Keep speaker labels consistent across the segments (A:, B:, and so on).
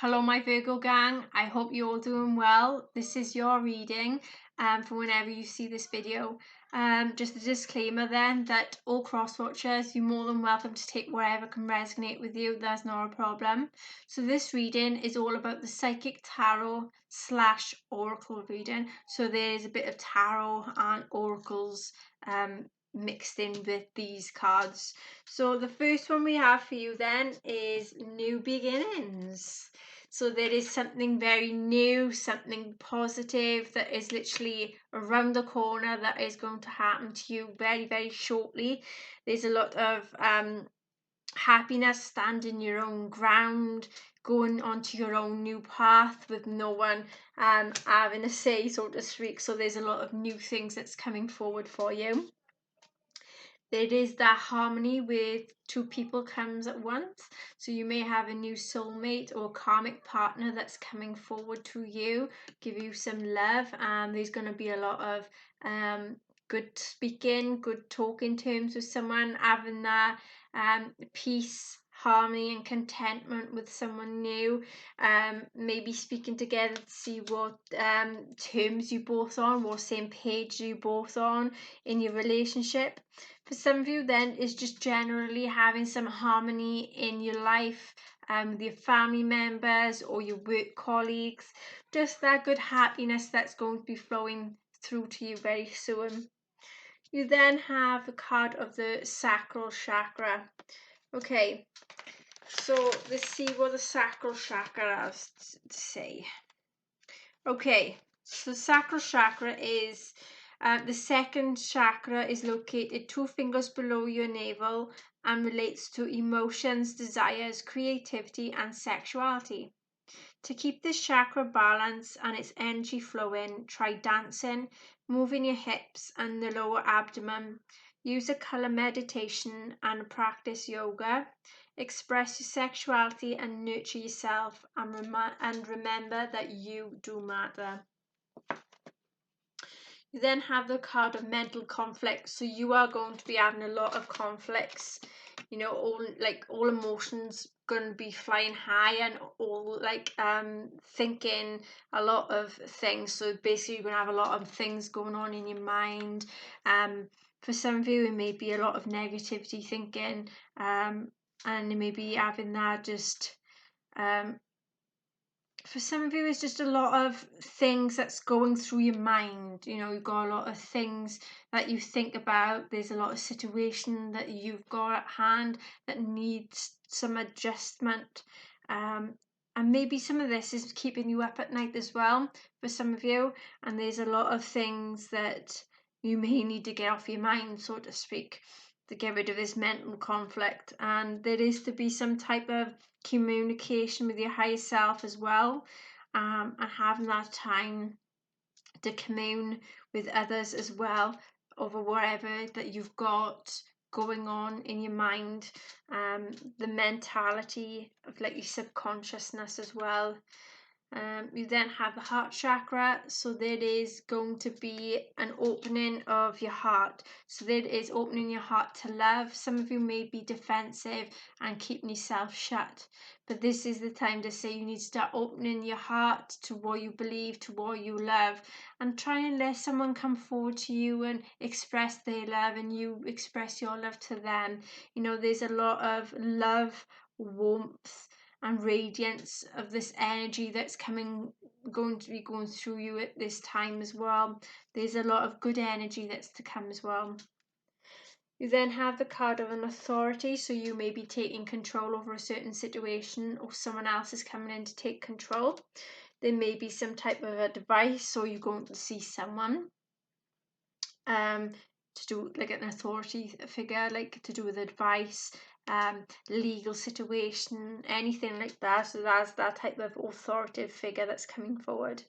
A: Hello my Virgo gang, I hope you're all doing well. This is your reading for whenever you see this video. Just a disclaimer then that all cross watchers, you're more than welcome to take whatever can resonate with you, that's not a problem. So this reading is all about the psychic tarot / oracle reading. So there's a bit of tarot and oracles mixed in with these cards. So the first one we have for you then is New Beginnings. So there is something very new, something positive that is literally around the corner that is going to happen to you very, very shortly. There's a lot of happiness, standing your own ground, going onto your own new path with no one having a say, so to speak. So there's a lot of new things that's coming forward for you. There is that harmony with two people comes at once. So you may have a new soulmate or karmic partner that's coming forward to you, give you some love, and there's going to be a lot of good speaking, good talking terms with someone, having that peace, harmony and contentment with someone new. Maybe speaking together to see what terms you both on, what same page you both on in your relationship. For some of you then is just generally having some harmony in your life with your family members or your work colleagues, just that good happiness that's going to be flowing through to you very soon. You then have the card of the Sacral Chakra. Okay, so let's see what the Sacral Chakra has to say. Okay, so Sacral Chakra is the second chakra, is located 2 fingers below your navel and relates to emotions, desires, creativity and sexuality. To keep this chakra balanced and its energy flowing, try dancing, moving your hips and the lower abdomen. Use a colour meditation and practice yoga. Express your sexuality and nurture yourself, and remember that you do matter. You then have the card of mental conflict. So you are going to be having a lot of conflicts, you know, all emotions going to be flying high, and all thinking a lot of things. So basically you're going to have a lot of things going on in your mind. For some of you it may be a lot of negativity thinking, and you may be having that just for some of you it's just a lot of things that's going through your mind. You know, you've got a lot of things that you think about. There's a lot of situation that you've got at hand that needs some adjustment, and maybe some of this is keeping you up at night as well for some of you, and there's a lot of things that you may need to get off your mind, so to speak, to get rid of this mental conflict. And there is to be some type of communication with your higher self as well, and having that time to commune with others as well over whatever that you've got going on in your mind, the mentality of like your subconsciousness as well. You then have the heart chakra. So there is going to be an opening of your heart. So there is opening your heart to love. Some of you may be defensive and keeping yourself shut, but this is the time to say you need to start opening your heart to what you believe, to what you love, and try and let someone come forward to you and express their love, and you express your love to them. You know, there's a lot of love, warmth and radiance of this energy that's going to be going through you at this time as well. There's a lot of good energy that's to come as well. You then have the card of an authority. So you may be taking control over a certain situation, or someone else is coming in to take control. There may be some type of advice, so you're going to see someone to do like an authority figure, like to do with advice, legal situation, anything like that. So that's that type of authoritative figure that's coming forward.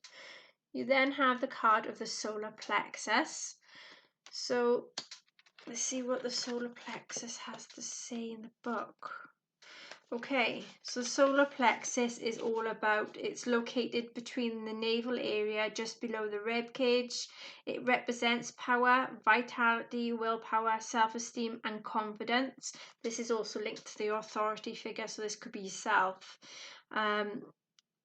A: You then have the card of the solar plexus. So let's see what the solar plexus has to say in the book. Okay, so solar plexus is all about, it's located between the navel area just below the rib cage. It represents power, vitality, willpower, self-esteem and confidence. This is also linked to the authority figure, so this could be yourself.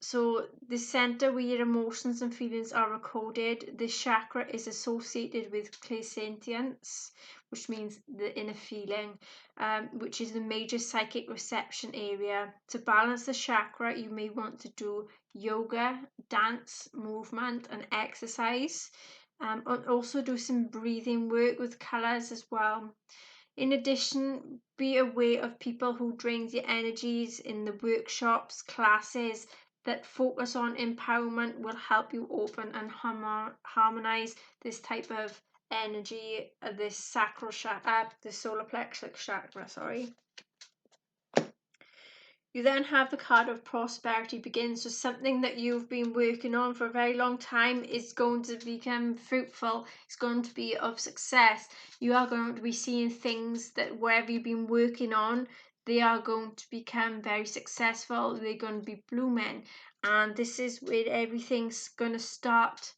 A: So the center where your emotions and feelings are recorded, this chakra is associated with clairsentience, which means the inner feeling, which is the major psychic reception area. To balance the chakra, you may want to do yoga, dance, movement, and exercise. And also do some breathing work with colors as well. In addition, be aware of people who drain your energies in the workshops, classes that focus on empowerment will help you open and harmonize this type of energy, this sacral chakra, the solar plexus chakra, sorry. You then have the card of prosperity begins. So something that you've been working on for a very long time is going to become fruitful. It's going to be of success. You are going to be seeing things that wherever you've been working on, they are going to become very successful. They're going to be blooming. And this is where everything's going to start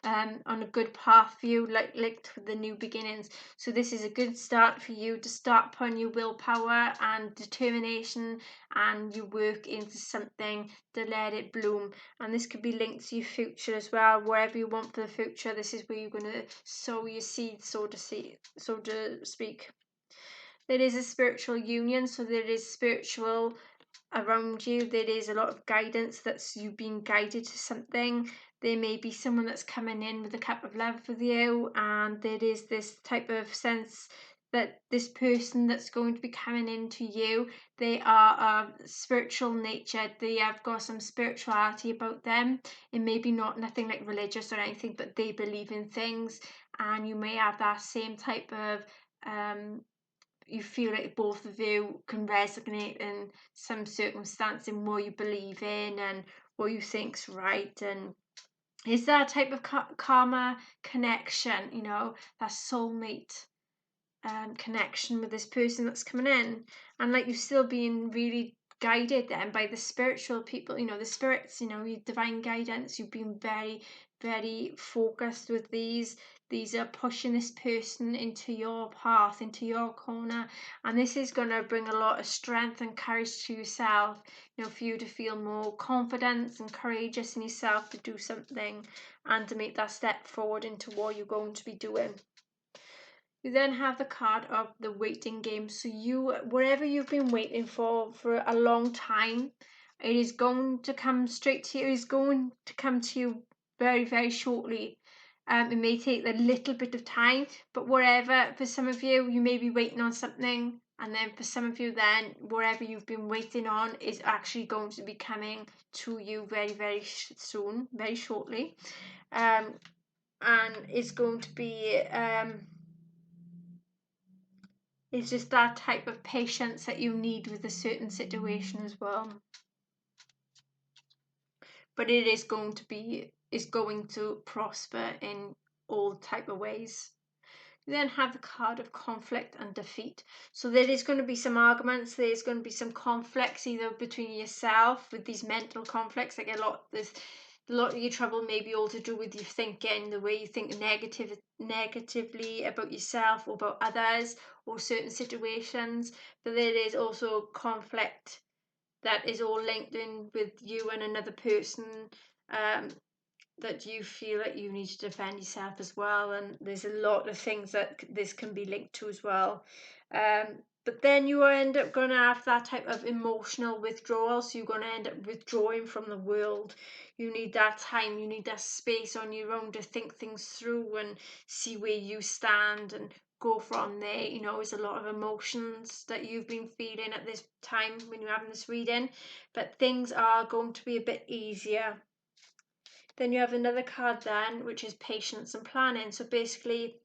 A: on a good path for you, like with the new beginnings. So this is a good start for you to start putting your willpower and determination and your work into something to let it bloom. And this could be linked to your future as well. Wherever you want for the future, this is where you're going to sow your seeds, so to speak. There is a spiritual union, so there is spiritual around you. There is a lot of guidance, that's you being guided to something. There may be someone that's coming in with a cup of love with you, and there is this type of sense that this person that's going to be coming into you, they are of spiritual nature. They have got some spirituality about them. It may be nothing like religious or anything, but they believe in things, and you may have that same type of you feel like both of you can resonate in some circumstance in what you believe in and what you think's right. And is that type of karma connection, that soulmate connection with this person that's coming in, and like you're still being really guided then by the spiritual people, the spirits, your divine guidance. You've been very, very focused with these are pushing this person into your path, into your corner, and this is going to bring a lot of strength and courage to yourself, for you to feel more confidence and courageous in yourself to do something and to make that step forward into what you're going to be doing. You then have the card of the waiting game. So wherever you've been waiting for a long time, it is going to come straight to you. It is going to come to you very, very shortly. It may take a little bit of time, but wherever, for some of you, you may be waiting on something, and then for some of you, then wherever you've been waiting on is actually going to be coming to you very, very soon, very shortly, and it's going to be it's just that type of patience that you need with a certain situation as well. But it is going to prosper in all type of ways. You then have the card of conflict and defeat. So there is going to be some arguments, there's going to be some conflicts either between yourself with these mental conflicts, like a lot of your trouble may be all to do with your thinking, the way you think negatively about yourself or about others or certain situations. But there is also conflict that is all linked in with you and another person, that you feel that you need to defend yourself as well. And there's a lot of things that this can be linked to as well. But then you end up going to have that type of emotional withdrawal. So you're going to end up withdrawing from the world. You need that time, you need that space on your own to think things through and see where you stand and go from there. There's a lot of emotions that you've been feeling at this time when you're having this reading, but things are going to be a bit easier. Then you have another card then, which is patience and planning. So basically,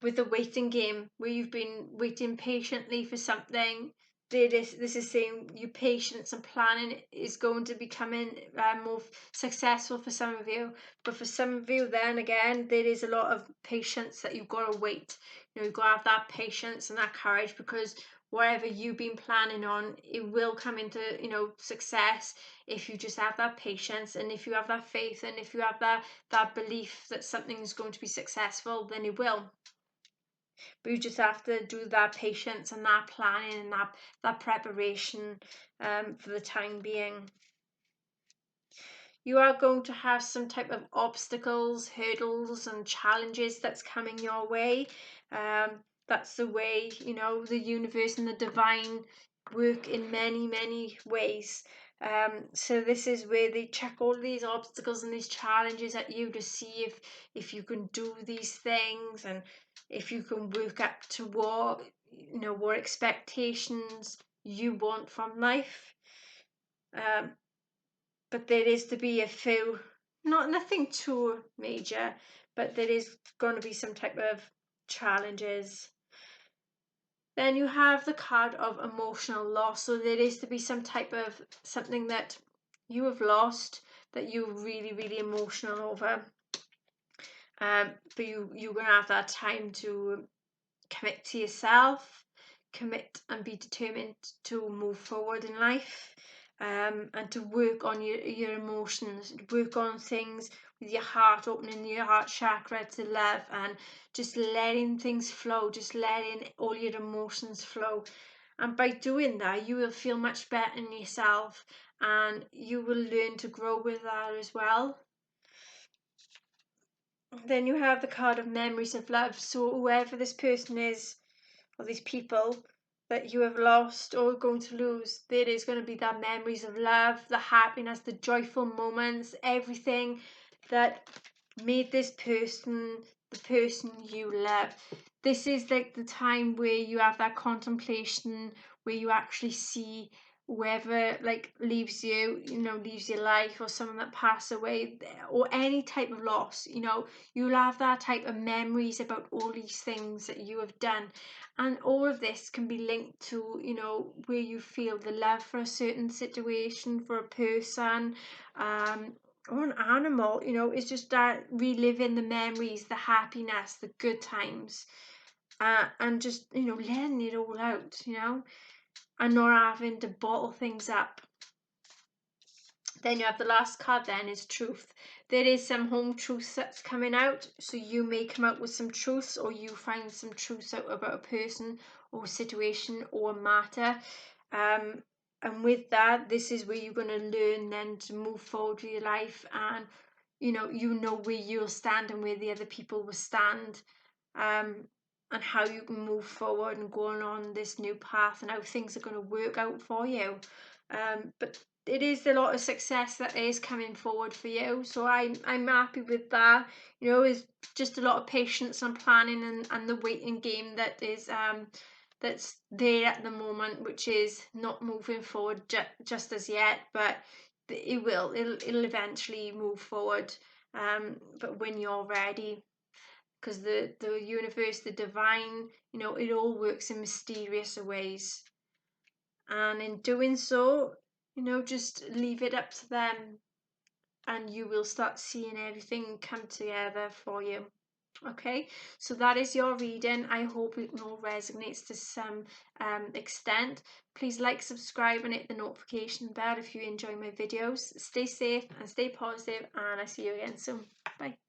A: with the waiting game, where you've been waiting patiently for something, this is saying your patience and planning is going to be coming more successful for some of you. But for some of you, then again, there is a lot of patience that you've got to wait. You've got to have that patience and that courage, because whatever you've been planning on, it will come into success if you just have that patience, and if you have that faith, and if you have that belief that something is going to be successful, then it will. But you just have to do that patience and that planning and that preparation for the time being. you are going to have some type of obstacles, hurdles and challenges that's coming your way. That's the way, you know, the universe and the divine work in many, many ways. So this is where they check all these obstacles and these challenges at you to see if you can do these things, and if you can work up to what, you know, what expectations you want from life. But there is to be a few, nothing too major, but there is going to be some type of challenges. Then you have the card of emotional loss. So there is to be some type of something that you have lost that you're really, really emotional over. But you're going to have that time to commit to yourself, commit and be determined to move forward in life, and to work on your emotions, work on things with your heart, opening your heart chakra to love and just letting things flow, just letting all your emotions flow. And by doing that, you will feel much better in yourself, and you will learn to grow with that as well. Then you have the card of memories of love. So whoever this person is, or these people that you have lost or going to lose, there is going to be that memories of love, the happiness, the joyful moments, everything that made this person the person you love. This is like the time where you have that contemplation, where you actually see whoever like leaves you, you know, leaves your life, or someone that passed away, or any type of loss, you know, you'll have that type of memories about all these things that you have done. And all of this can be linked to, you know, where you feel the love for a certain situation, for a person, or an animal. You know, it's just that reliving the memories, the happiness, the good times, and just, you know, letting it all out, you know, and not having to bottle things up. Then you have the last card then is truth. There is some home truths that's coming out. So you may come out with some truths, or you find some truths out about a person or situation or matter. And with that, this is where you're going to learn then to move forward with your life, and you know where you'll stand and where the other people will stand, and how you can move forward and go on this new path, and how things are going to work out for you. But it is a lot of success that is coming forward for you, so I'm happy with that. You know, it's just a lot of patience and planning, and the waiting game that is that's there at the moment, which is not moving forward just as yet, but it'll eventually move forward, but when you're ready, because the universe, the divine, you know, it all works in mysterious ways. And in doing so, you know, just leave it up to them, and you will start seeing everything come together for you. Okay, so that is your reading. I hope it all resonates to some extent. Please like, subscribe and hit the notification bell if you enjoy my videos. Stay safe and stay positive, and I see you again soon. Bye.